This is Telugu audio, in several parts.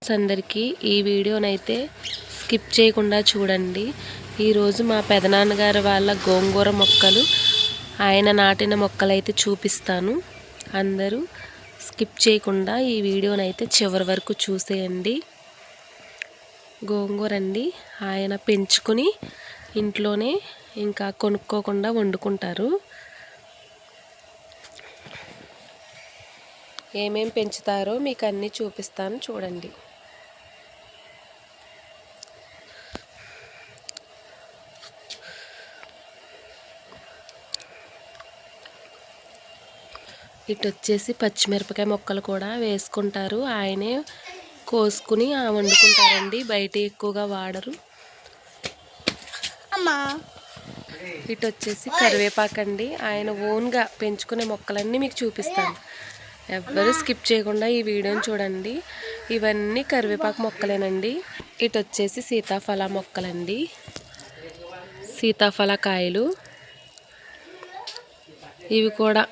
అందరికీ ఈ వీడియోనైతే స్కిప్ చేయకుండా చూడండి. ఈరోజు మా పెదనాన్నగారు వాళ్ళ గోంగూర మొక్కలు ఆయన నాటిన మొక్కలైతే చూపిస్తాను. అందరూ స్కిప్ చేయకుండా ఈ వీడియోనైతే చివరి వరకు చూసేయండి. గోంగూర అండి, ఆయన పెంచుకుని ఇంట్లోనే ఇంకా కొనుక్కోకుండా వండుకుంటారు. ఏమేం పెంచుతారో మీకు అన్నీ చూపిస్తాను చూడండి. ఇటు వచ్చేసి పచ్చిమిరపకాయ మొక్కలు కూడా వేసుకుంటారు. ఆయనే కోసుకుని వండుకుంటారండి, బయట ఎక్కువగా వాడరు. ఇటు వచ్చేసి కరివేపాకండి, ఆయన ఓన్గా పెంచుకునే మొక్కలన్నీ మీకు చూపిస్తాను. ఎవ్వరూ స్కిప్ చేయకుండా ఈ వీడియోని చూడండి. ఇవన్నీ కరివేపాకు మొక్కలేనండి. ఇటు వచ్చేసి సీతాఫల మొక్కలండి, సీతాఫల కాయలు. ఇవి కూడా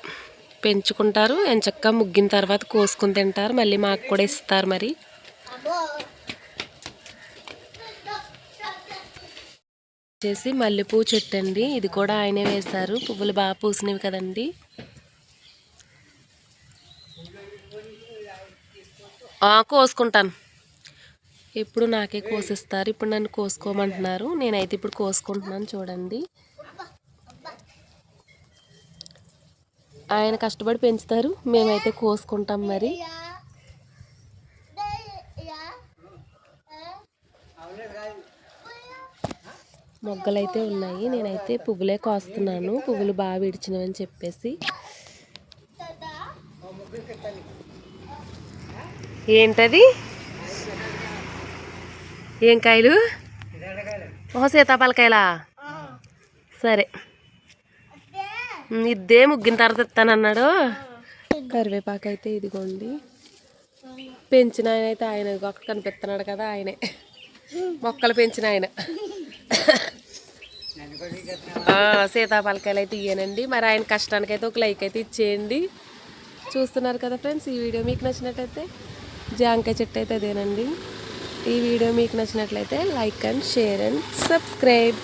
పెంచుకుంటారు, ఎంచక్కా ముగ్గిన తర్వాత కోసుకుని తింటారు. మళ్ళీ మాకు కూడా ఇస్తారు. మరి వచ్చేసి మల్లెపూ చెట్టు అండి, ఇది కూడా ఆయనే వేశారు. పువ్వులు బాగా పూసినవి కదండి. కోసుకుంటాను, ఇప్పుడు నాకే కోసిస్తారు. ఇప్పుడు నన్ను కోసుకోమంటున్నారు, నేనైతే ఇప్పుడు కోసుకుంటున్నాను. చూడండి, ఆయన కష్టపడి పెంచుతారు, మేమైతే కోసుకుంటాం. మరి మొగ్గలైతే ఉన్నాయి, నేనైతే పువ్వులే కోస్తున్నాను. పువ్వులు బాగా విడిచినవని చెప్పేసి. ఏంటది? ఏం కాయలు? సీతాఫలకాయలా? సరే, ఇద్దే ముగ్గిన తర్వాత ఇస్తానన్నాడు. కరివేపాకు అయితే ఇదిగోండి, పెంచిన ఆయన అయితే ఆయన ఒక్క కనిపిస్తున్నాడు కదా, ఆయనే మొక్కలు పెంచిన ఆయన. సీతాఫలకాయలు అయితే ఇయ్యానండి. మరి ఆయన కష్టానికి అయితే ఒక లైక్ అయితే ఇచ్చేయండి. చూస్తున్నారు కదా ఫ్రెండ్స్, ఈ వీడియో మీకు నచ్చినట్లయితే, జాంకాయ చెట్టు అయితే అదేనండి. ఈ వీడియో మీకు నచ్చినట్లయితే like and share and subscribe.